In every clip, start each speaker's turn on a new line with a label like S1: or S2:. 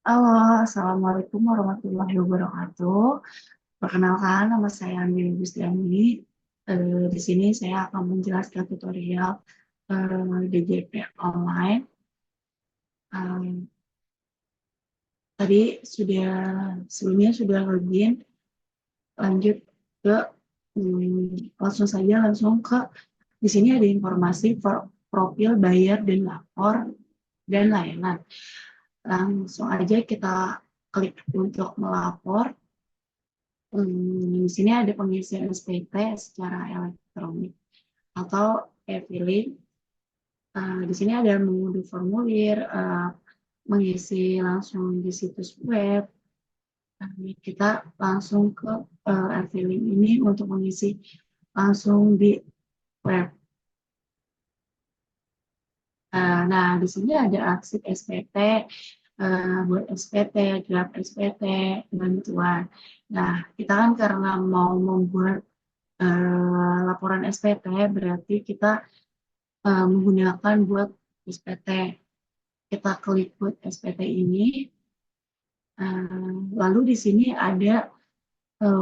S1: Halo, Assalamualaikum warahmatullahi wabarakatuh. Perkenalkan, nama saya Andi Gustiani. Di sini saya akan menjelaskan tutorial DJP online. Eh, Tadi sudah sebelumnya sudah login, lanjut ke langsung saja langsung ke di sini ada informasi profil bayar dan lapor dan layanan. Langsung aja kita klik untuk melapor. Di sini ada pengisian SPT secara elektronik atau e-filing. Di sini ada mengunduh formulir, mengisi langsung di situs web. Kita langsung ke e-filing ini untuk mengisi langsung di web. Nah, di sini ada arsip SPT, buat SPT, draft SPT, bantuan. Nah, kita kan karena mau membuat laporan SPT, berarti kita menggunakan buat SPT. Kita klik buat SPT ini, lalu di sini ada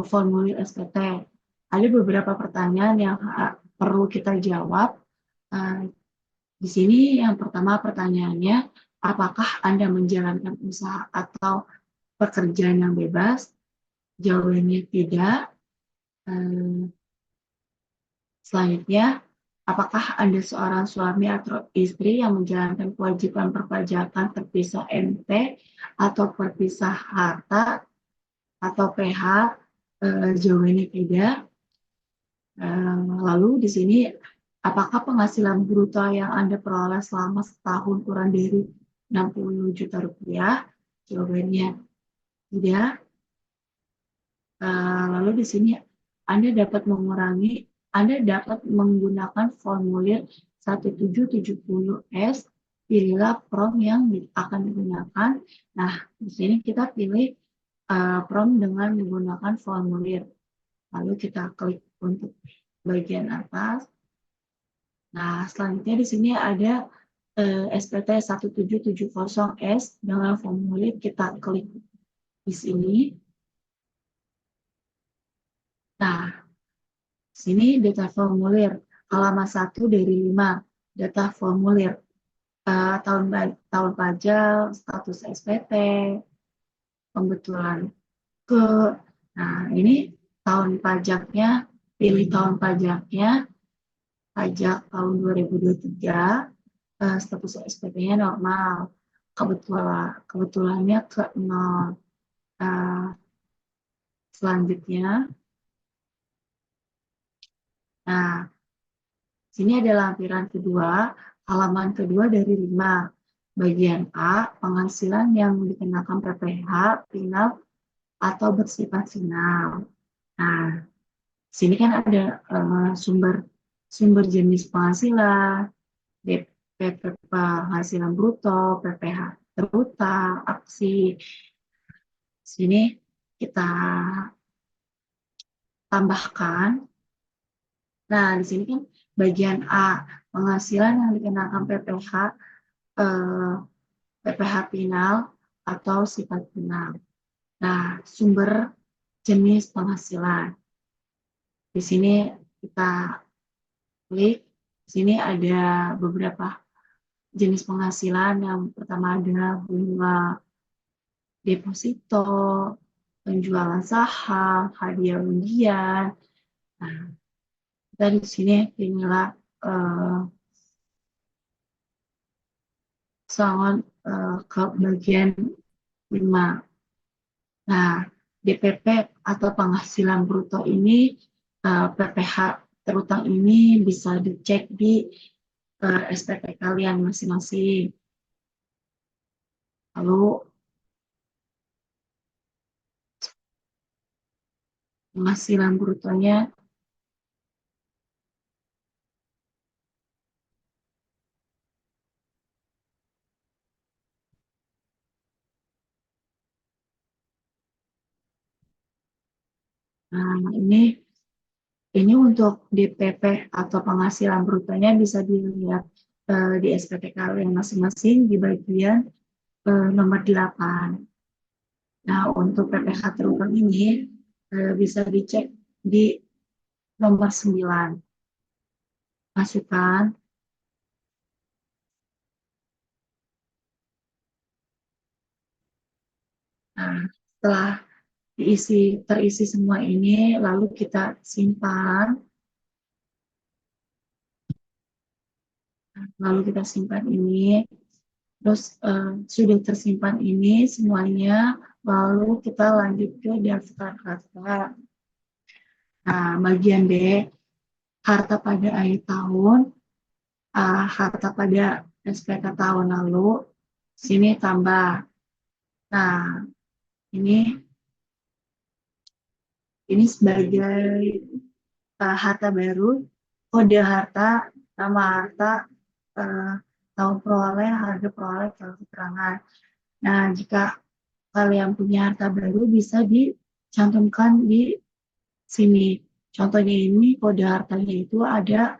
S1: formulir SPT. Ada beberapa pertanyaan yang perlu kita jawab. Eh, di sini yang pertama pertanyaannya, apakah Anda menjalankan usaha atau pekerjaan yang bebas? Jawabannya tidak. Eh, Selanjutnya, apakah Anda seorang suami atau istri yang menjalankan kewajiban perpajakan terpisah MT atau perpisah harta atau PH? Jawabannya tidak. Lalu di sini, apakah penghasilan bruto yang Anda peroleh selama setahun kurang dari 60 juta rupiah? Jawabannya tidak. Lalu di sini Anda dapat menggunakan formulir 1770S, pilihlah prom yang akan digunakan. Nah, di sini kita pilih prom dengan menggunakan formulir. Lalu kita klik untuk bagian atas. Nah, selanjutnya di sini ada SPT 1770S dengan formulir, kita klik di sini. Nah, sini data formulir, halaman 1 dari 5, data formulir, tahun pajak, status SPT, pembetulan ke. Nah, ini tahun pajaknya, pilih tahun pajaknya, pajak tahun 2023, status SPT-nya normal. Kebetulannya ke 0. Eh, Selanjutnya, nah, sini ada lampiran kedua, halaman kedua dari 5. Bagian A, penghasilan yang dikenakan PPh, final, atau bersifat final. Nah, sini kan ada sumber sumber jenis penghasilan, DP penghasilan bruto, PPh terutang, aksi. Sini kita tambahkan. Nah, di sini kan bagian A, penghasilan yang dikenakan PPh, PPh final atau sifat final. Nah, sumber jenis penghasilan. Di sini kita klik. Di sini ada beberapa jenis penghasilan. Yang pertama ada bunga deposito, penjualan saham, hadiah undian. Nah, kita di sini inilah sangat ke bagian 5. Nah, DPP atau penghasilan bruto ini, PPh terutang ini bisa dicek di SPT kalian masing-masing. Lalu penghasilan brutonya, nah ini untuk DPP atau penghasilan brutonya bisa dilihat di SPT kalian masing-masing di bagian nomor 8. Nah, untuk PPh terukur ini bisa dicek di nomor 9. Masukkan. Nah, setelah terisi semua ini, lalu kita simpan. Lalu kita simpan ini. Terus sudah tersimpan ini semuanya, lalu kita lanjut ke daftar harta. Nah, bagian D, harta pada akhir tahun, harta pada SPK tahun lalu, sini tambah. Nah, ini sebagai harta baru, kode harta, nama harta, uh, tahun peroleh, harga peroleh, keterangan. Nah, jika kalian punya harta baru bisa dicantumkan di sini. Contohnya ini kode hartanya itu ada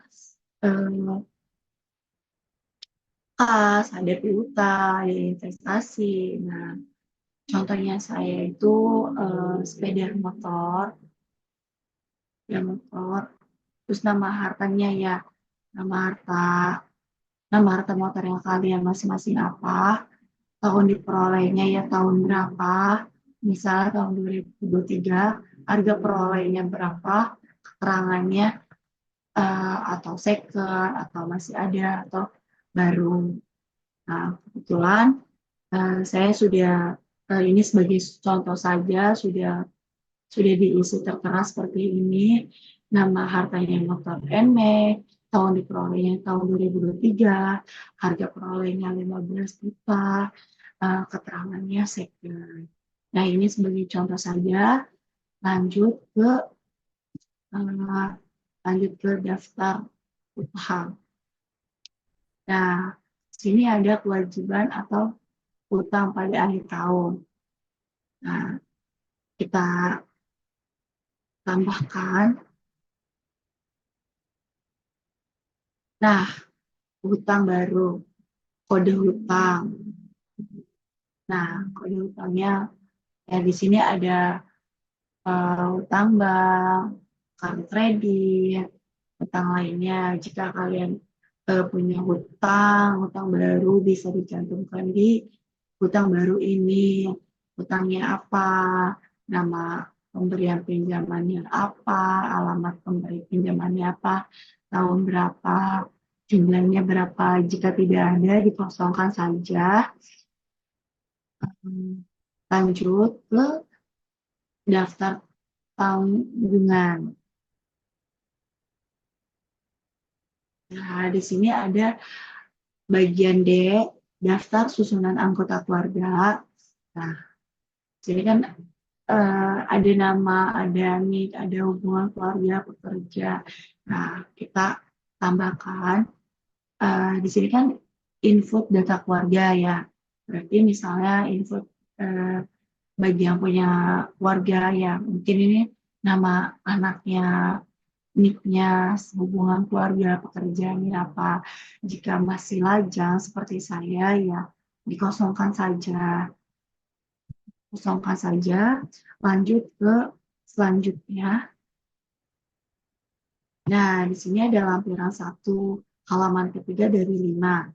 S1: kas, ada piutang, ada investasi. Nah, contohnya saya itu sepeda motor, terus nama harta, nama harta motor yang kalian masing-masing apa, tahun diperolehnya ya tahun berapa, misalnya tahun 2023, harga perolehnya berapa, keterangannya atau second, atau masih ada, atau baru. Nah, kebetulan saya sudah, ini sebagai contoh saja, sudah diisi tertera seperti ini, nama hartanya motor NMAX, tahun diperolehnya tahun 2023, harga perolehnya 15 juta, keterangannya second. Nah, ini sebagai contoh saja. Lanjut ke uh, daftar utang. Nah, sini ada kewajiban atau utang pada akhir tahun. Nah, kita tambahkan. Nah, hutang baru, kode hutang. Nah, kode hutangnya ya di sini ada hutang bank, kartu kredit, hutang lainnya. Jika kalian punya hutang baru bisa dicantumkan di hutang baru ini. Hutangnya apa, nama pemberian pinjamannya apa, alamat pemberi pinjamannya apa, tahun berapa, jumlahnya berapa. Jika tidak ada, dikosongkan saja. Lanjut ke daftar tanggungan. Nah, di sini ada bagian D, daftar susunan anggota keluarga. Nah, sini kan ada nama, ada nik, ada hubungan keluarga, pekerja. Nah, kita tambahkan. Di sini kan input data keluarga ya. Berarti misalnya input bagi yang punya keluarga ya, mungkin ini nama anaknya, niknya, hubungan keluarga, pekerjaannya apa. Jika masih lajang seperti saya ya, dikosongkan saja. Kosongkan saja. Lanjut ke selanjutnya. Nah, di sini ada lampiran 1, halaman ketiga dari 5.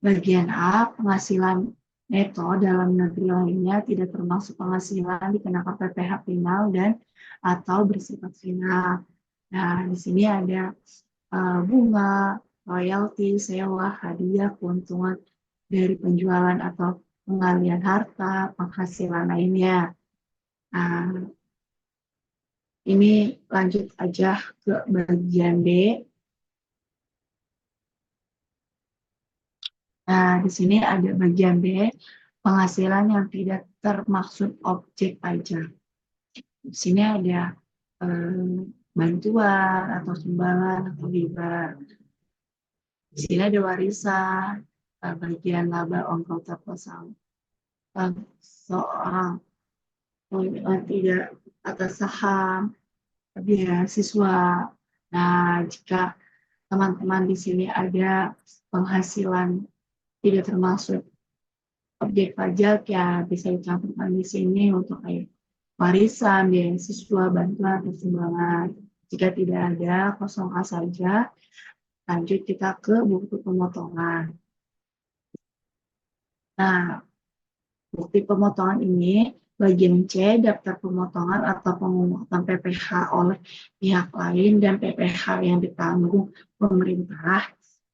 S1: Bagian A, penghasilan neto dalam negeri lainnya tidak termasuk penghasilan dikenakan PPh final dan atau bersifat final. Nah, di sini ada bunga, royalti, sewa, hadiah, keuntungan dari penjualan atau pengalian harta, penghasilan lainnya. Nah, ini lanjut aja ke bagian B. Nah, di sini ada bagian B, penghasilan yang tidak termaksud objek pajak. Di sini ada bantuan atau sumbangan atau hibah. Di sini ada warisan, bagian laba ongkos proposal seorang tidak atas saham, beasiswa. Nah, jika teman-teman di sini ada penghasilan tidak termasuk objek pajak ya bisa dicampurkan di sini untuk kayak warisan, beasiswa, bantuan, atau sumbangan. Jika tidak ada, kosongkan saja. Lanjut kita ke bukti pemotongan. Nah, bukti pemotongan ini bagian C, daftar pemotongan atau pemungutan PPh oleh pihak lain dan PPh yang ditanggung pemerintah.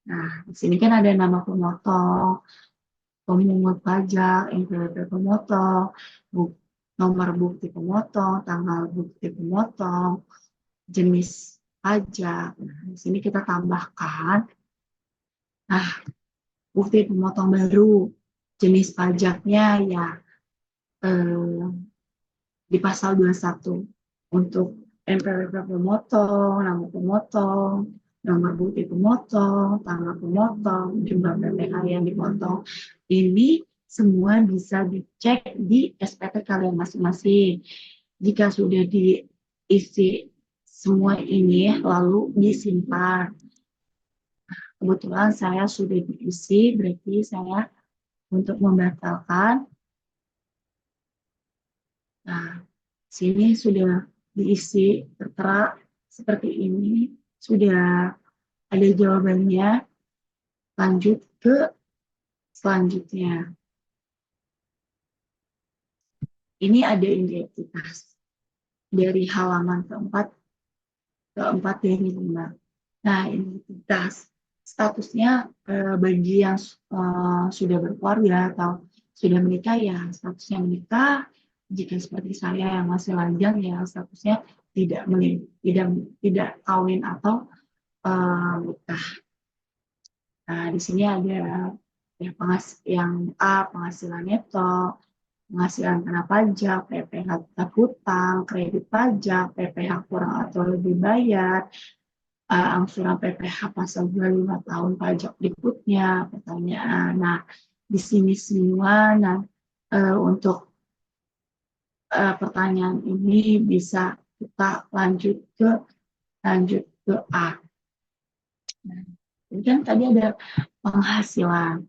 S1: Nah, di sini kan ada nama pemotong, pemungut pajak, NPWP pemotong, nomor bukti pemotong, tanggal bukti pemotong, jenis pajak. Nah, di sini kita tambahkan, nah, bukti pemotong baru, jenis pajaknya ya eh, di pasal 21 untuk NPWP pemotong, nama pemotong, nomor bukti pemotong, tanggal pemotong, jumlah PPh yang dipotong. Ini semua bisa dicek di SPT kalian masing-masing. Jika sudah diisi semua ini, lalu disimpan. Kebetulan saya sudah diisi, berarti saya untuk membatalkan. Nah, sini sudah diisi tertera seperti ini, sudah ada jawabannya. Lanjut ke selanjutnya. Ini ada identitas dari halaman keempat dari 5. Nah, identitas statusnya bagi yang sudah berkeluarga atau sudah menikah ya statusnya menikah. Jika seperti saya yang masih lajang ya statusnya tidak kawin atau menikah. Nah, di sini ada yang A penghasilan neto, penghasilan kena pajak, PPh tetap hutang, kredit pajak, PPh kurang atau lebih bayar, angsuran PPh pasal 25 tahun pajak berikutnya, pertanyaan. Nah, di sini semua, nah, untuk pertanyaan ini bisa kita lanjut ke A. Nah, ini kan tadi ada penghasilan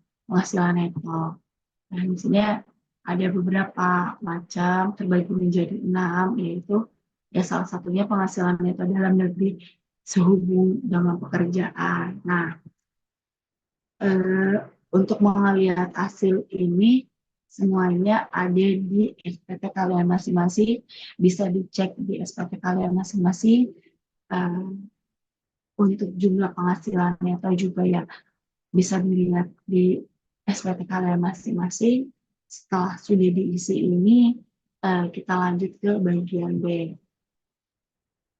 S1: neto. Nah, di sini ada beberapa macam terbagi menjadi 6, yaitu ya salah satunya penghasilan neto dalam negeri sehubung dengan pekerjaan. Nah, eh, untuk melihat hasil ini semuanya ada di SPT kalian masing-masing, bisa dicek di SPT kalian masing-masing. Eh, untuk jumlah penghasilan neto juga ya bisa dilihat di SPT kalian masing-masing. Setelah sudah diisi ini, kita lanjut ke bagian B.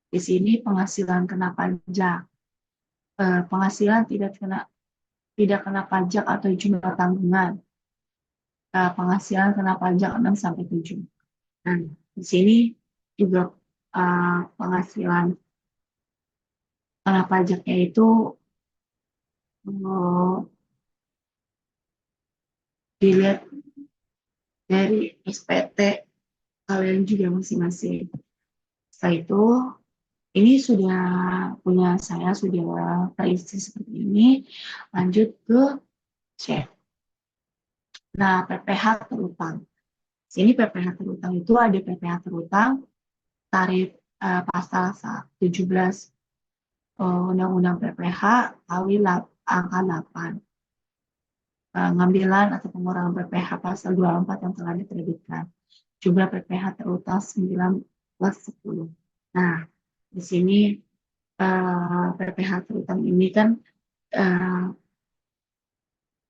S1: Di sini penghasilan kena pajak. Penghasilan tidak kena pajak atau jumlah tanggungan. Penghasilan kena pajak 6 sampai 7. Nah, di sini juga penghasilan kena pajaknya itu dilihat dari SPT kalian juga masing-masing. Setelah itu, ini sudah punya saya sudah terisi seperti ini. Lanjut ke C. Nah, PPh terutang. Sini PPh terutang itu ada PPh terutang tarif pasal 17 Undang-Undang PPh KW angka 8. Ngambilan atau pengurangan PPh pasal 24 yang telah diterbitkan. Jumlah PPh terutang 9+10. Nah, di sini PPh terutang ini kan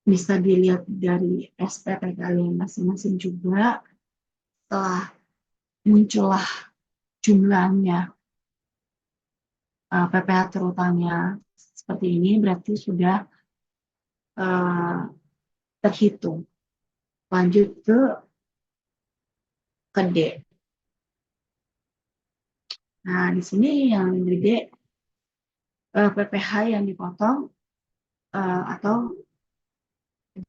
S1: bisa dilihat dari SPT kalian masing-masing juga. Setelah muncullah jumlahnya PPh terutangnya seperti ini, berarti sudah terhitung. Lanjut ke D. Nah, di sini yang gede PPh yang dipotong atau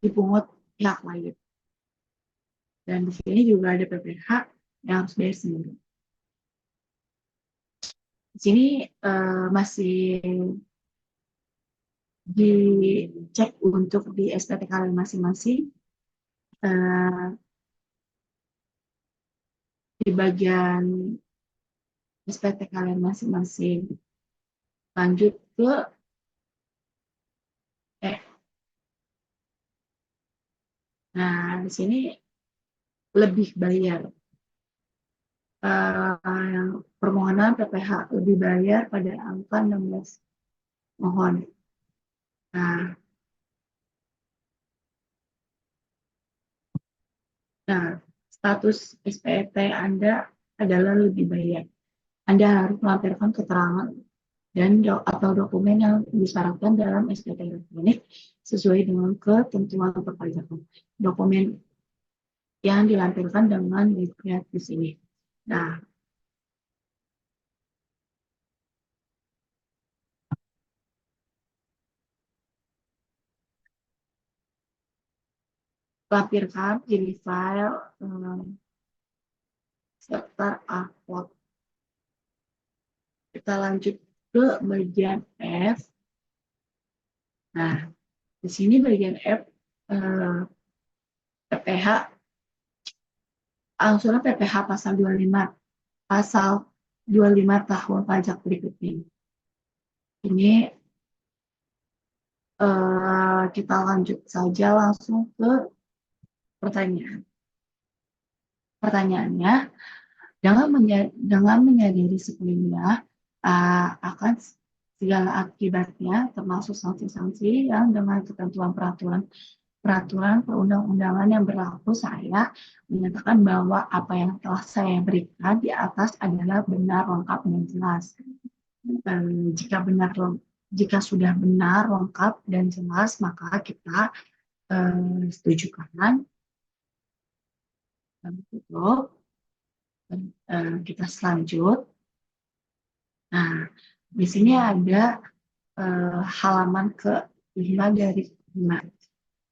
S1: dipungut pihak lain. Dan di sini juga ada PPh yang harus bayar sendiri. Di sini masih dicek untuk di SPT kalian masing-masing. eh, di bagian SPT kalian masing-masing. Lanjut ke eh, nah di sini lebih bayar. Yang permohonan PPh lebih bayar pada angka 16 mohon. Nah, nah status SPT Anda adalah lebih bayar. Anda harus melampirkan keterangan dan atau dokumen yang disyaratkan dalam SPT elektronik sesuai dengan ketentuan perpajakan. Dokumen yang dilampirkan dengan dilihat di sini. Nah, lampirkan jadi file serta upload. Kita lanjut ke bagian F. Nah, di sini bagian F PPh angsuran PPh pasal 25 pasal 25 tahun pajak berikut ini. Ini kita lanjut saja langsung ke pertanyaan. Pertanyaannya, dengan menyadari sebelumnya akan segala akibatnya, termasuk sanksi-sanksi yang dengan ketentuan peraturan perundang-undangan yang berlaku, saya menyatakan bahwa apa yang telah saya berikan di atas adalah benar, lengkap, dan jelas. Jika benar, jika sudah benar, lengkap, dan jelas, maka kita setuju kanan, dan tutup, dan kita selanjut. Nah, di sini ada halaman ke-5 dari 5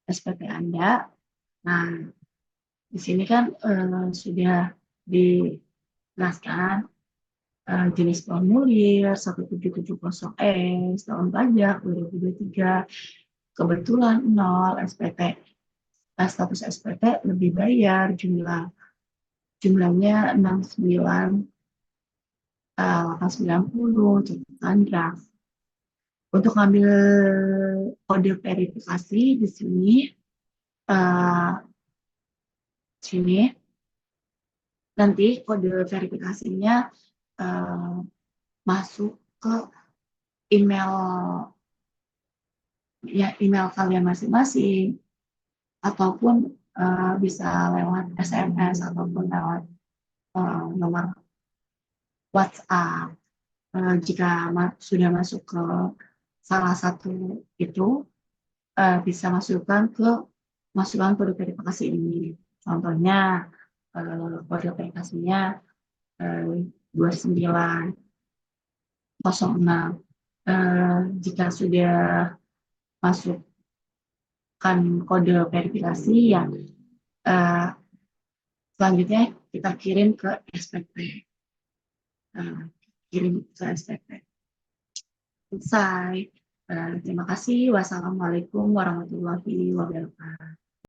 S1: SPT Anda. Nah, di sini kan sudah dijelaskan jenis formulir 1770S tahun pajak 2023, kebetulan 0 SPT. Status SPT lebih bayar, jumlahnya 890 catatan draft. Untuk ambil kode verifikasi di uh, sini nanti kode verifikasinya uh, masuk ke email email kalian masing-masing ataupun bisa lewat SMS ataupun lewat nomor WhatsApp. Jika sudah masuk ke salah satu itu bisa masukkan kode verifikasi ini. Contohnya kode verifikasinya 2906. Jika sudah masukkan kode verifikasi ya selanjutnya kita kirim ke SPT. Selesai. Terima kasih. Wassalamualaikum warahmatullahi wabarakatuh.